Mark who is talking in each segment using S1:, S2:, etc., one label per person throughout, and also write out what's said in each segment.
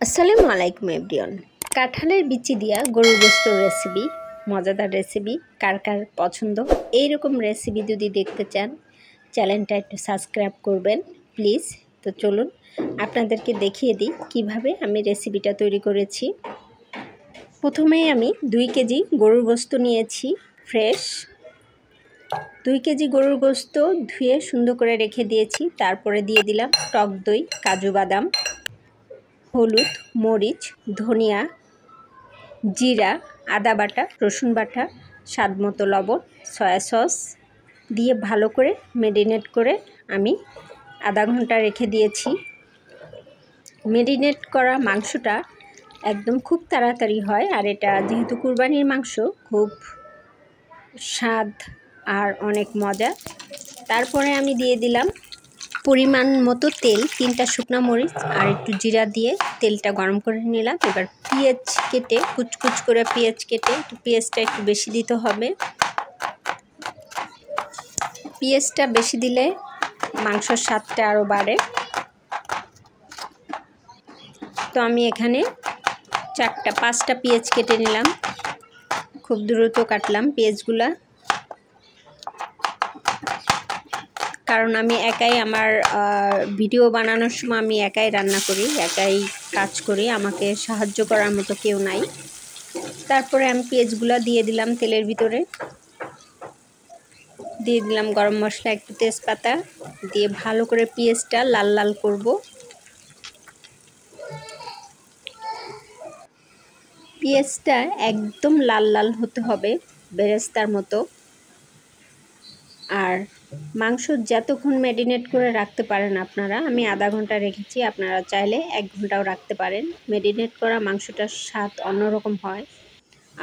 S1: আসসালামু আলাইকুম এভরিওয়ান। কাঁঠালের বিচি দিয়া গরুর গোস্ত রেসিপি, মজাদার রেসিপি, কার কার পছন্দ। এইরকম রেসিপি যদি দেখতে চান চ্যানেলটা একটু সাবস্ক্রাইব করবেন প্লিজ। তো চলুন আপনাদেরকে দেখিয়ে দিই কিভাবে আমি রেসিপিটা তৈরি করেছি। প্রথমেই আমি 2 কেজি গরুর গোস্ত নিয়েছি ফ্রেশ। 2 কেজি গরুর গোস্ত ধুয়ে সুন্দর করে রেখে দিয়েছি। তারপরে দিয়ে দিলাম টক দই, কাজু বাদাম, হলুদ, মরিচ, ধনিয়া, জিরা, আদা বাটা, রসুন বাটা, স্বাদমতো লবণ, সয়া সস দিয়ে ভালো করে ম্যারিনেট করে আমি আধা ঘন্টা রেখে দিয়েছি। ম্যারিনেট করা মাংসটা একদম খুব তাড়াতাড়ি হয়, আর এটা যেহেতু কুরবানির মাংস খুব স্বাদ আর অনেক মজা। তারপরে আমি দিয়ে দিলাম পরিমাণ মতো তেল, 3টা শুকনো মরিচ আর একটু জিরা দিয়ে তেলটা গরম করে নিলাম। এবার পেঁয়াজ কেটে কুচকুচ করে পেঁয়াজ কেটে পেঁয়াজটা একটু বেশি দিতে হবে। পেঁয়াজটা বেশি দিলে মাংসর স্বাদটা আরও বাড়ে। তো আমি এখানে 5টা পেঁয়াজ কেটে নিলাম, খুব দ্রুত কাটলাম পেঁয়াজগুলা, কারণ আমি একাই আমার ভিডিও বানানোর সময় আমি একাই রান্না করি, একাই কাজ করি, আমাকে সাহায্য করার মতো কেউ নাই। তারপরে আমি পেঁয়াজগুলা দিয়ে দিলাম তেলের ভিতরে, দিয়ে দিলাম গরম মশলা, একটু তেজপাতা দিয়ে ভালো করে পেঁয়াজটা লাল লাল করব। পেঁয়াজটা একদম লাল লাল হতে হবে, বেরেস্তার মতো। আর মাংস যতক্ষণ ম্যারিনেট করে রাখতে পারেন আপনারা, আমি আধা ঘন্টা রেখেছি, আপনারা চাইলে 1 ঘন্টাও রাখতে পারেন। ম্যারিনেট করা মাংসটার স্বাদ অন্যরকম হয়,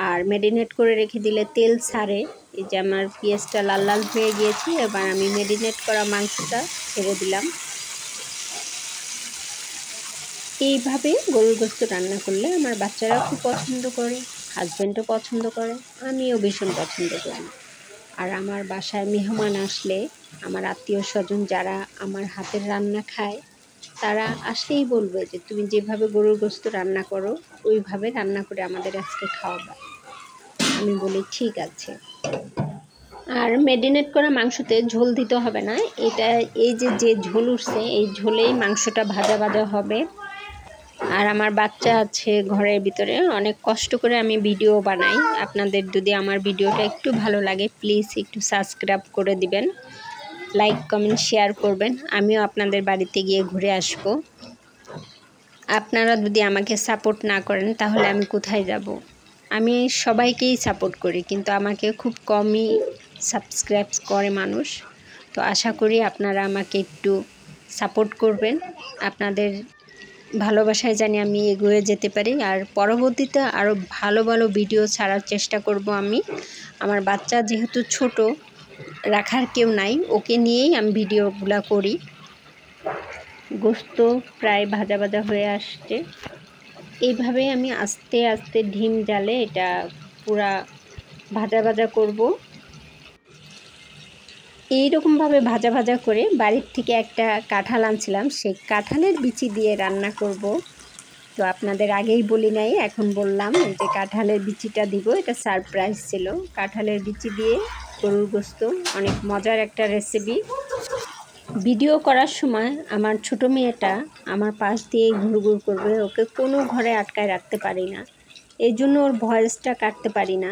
S1: আর ম্যারিনেট করে রেখে দিলে তেল ছাড়ে। এই যে আমার পেঁয়াজটা লাল লাল হয়ে গিয়েছে, এবার আমি ম্যারিনেট করা মাংসটা ছেড়ে দিলাম। এইভাবে গরুর গোস্ত রান্না করলে আমার বাচ্চারা খুব পছন্দ করে, হাজব্যান্ডও পছন্দ করে, আমিও ভীষণ পছন্দ করি। আর আমার বাসায় মেহমান আসলে, আমার আত্মীয় স্বজন যারা আমার হাতের রান্না খায়, তারা আসলেই বলবে যে তুমি যেভাবে গরুর গোস্ত রান্না করো ওইভাবে রান্না করে আমাদের আজকে খাওয়াবা। আমি বলি ঠিক আছে। আর ম্যারিনেট করা মাংসতে ঝোল দিতে হবে না, এটা এই যে ঝোল উঠছে এই ঝোলেই মাংসটা ভাজা ভাজা হবে। আর আমার বাচ্চা আছে ঘরের ভিতরে, অনেক কষ্ট করে আমি ভিডিও বানাই। আপনাদের যদি আমার ভিডিওটা একটু ভালো লাগে প্লিজ একটু সাবস্ক্রাইব করে দিবেন, লাইক কমেন্ট শেয়ার করবেন। আমিও আপনাদের বাড়িতে গিয়ে ঘুরে আসব। আপনারা যদি আমাকে সাপোর্ট না করেন তাহলে আমি কোথায় যাব? আমি সবাইকেই সাপোর্ট করি, কিন্তু আমাকে খুব কমই সাবস্ক্রাইব করে মানুষ। তো আশা করি আপনারা আমাকে একটু সাপোর্ট করবেন। আপনাদের ভালোবাসায় জানি আমি এগিয়ে যেতে পারি, আর পরবর্তীতে আরও ভালো ভালো ভিডিও ছাড়ার চেষ্টা করব আমি। আমার বাচ্চা যেহেতু ছোট, রাখার কেউ নাই, ওকে নিয়েই আমি ভিডিওগুলো করি। গোস্ত প্রায় ভাজা ভাজা হয়ে আসছে, এইভাবে আমি আস্তে আস্তে ধিম জালে এটা পুরা ভাজা ভাজা করব। এইরকমভাবে ভাজা ভাজা করে বাড়ির থেকে একটা কাঁঠাল আনছিলাম, সেই কাঁঠালের বিচি দিয়ে রান্না করব। তো আপনাদের আগেই বলি নাই, এখন বললাম যে কাঁঠালের বিচিটা দিব, এটা সারপ্রাইজ ছিল। কাঁঠালের বিচি দিয়ে গরুর গোস্ত অনেক মজার একটা রেসিপি। ভিডিও করার সময় আমার ছোট মেয়েটা আমার পাশ দিয়ে ঘুরঘুর করবে, ওকে কোনো ঘরে আটকায় রাখতে পারি না, এই জন্য ওর ভয়েসটা কাটতে পারি না।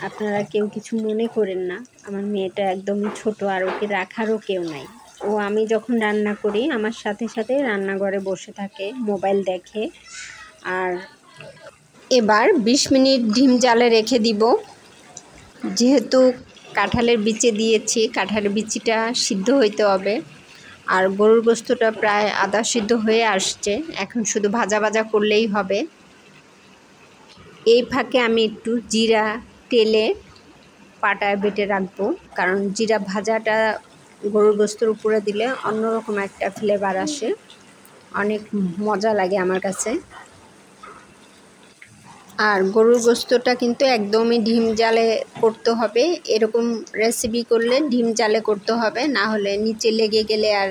S1: আপনারা কেউ কিছু মনে করেন না, আমার মেয়েটা একদমই ছোট, আর ওকে রাখারও কেউ নাই। ও আমি যখন রান্না করি আমার সাথে সাথে রান্নাঘরে বসে থাকে, মোবাইল দেখে। আর এবার 20 মিনিট ডিম জালে রেখে দিব। যেহেতু কাঁঠালের বিচি দিয়েছি, কাঁঠালের বিচিটা সিদ্ধ হইতে হবে। আর গরুর গোস্তটা প্রায় আধা সিদ্ধ হয়ে আসছে, এখন শুধু ভাজা ভাজা করলেই হবে। এই ফাঁকে আমি একটু জিরা তেলে পাটায় বেটে রাখবো, কারণ জিরা ভাজাটা গরুর গোস্তর উপরে দিলে অন্যরকম একটা ফ্লেভার আসে, অনেক মজা লাগে আমার কাছে। আর গরুর গোস্তটা কিন্তু একদমই ডিম জালে করতে হবে, এরকম রেসিপি করলে ডিম জালে করতে হবে, না হলে নিচে লেগে গেলে আর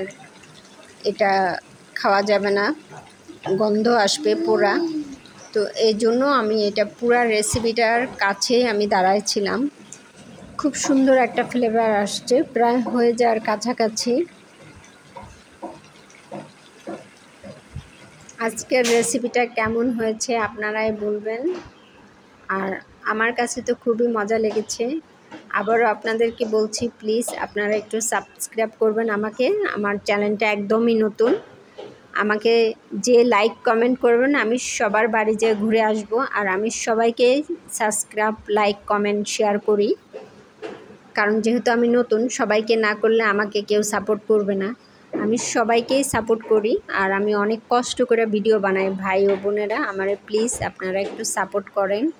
S1: এটা খাওয়া যাবে না। গন্ধ আসবে পোড়া। তো এই জন্য আমি এটা পুরা রেসিপিটার কাছে আমি দাঁড়াইছিলাম। খুব সুন্দর একটা ফ্লেভার আসছে, প্রায় হয়ে যাওয়ার কাছাকাছি। আজকের রেসিপিটা কেমন হয়েছে আপনারাই বলবেন। আর আমার কাছে তো খুবই মজা লেগেছে। আবারও আপনাদেরকে বলছি, প্লিজ আপনারা একটু সাবস্ক্রাইব করবেন আমাকে। আমার চ্যানেলটা একদমই নতুন। আমাকে যে লাইক কমেন্ট করবেন, আমি সবার বাড়ি যেয়ে ঘুরে আসব। আর আমি সবাইকে সাবস্ক্রাইব, লাইক, কমেন্ট, শেয়ার করি। কারণ যেহেতু আমি নতুন, সবাইকে না করলে আমাকে কেউ সাপোর্ট করবে না। আমি সবাইকেই সাপোর্ট করি। আর আমি অনেক কষ্ট করে ভিডিও বানাই। ভাই ও বোনেরা, আমারে প্লিজ আপনারা একটু সাপোর্ট করেন।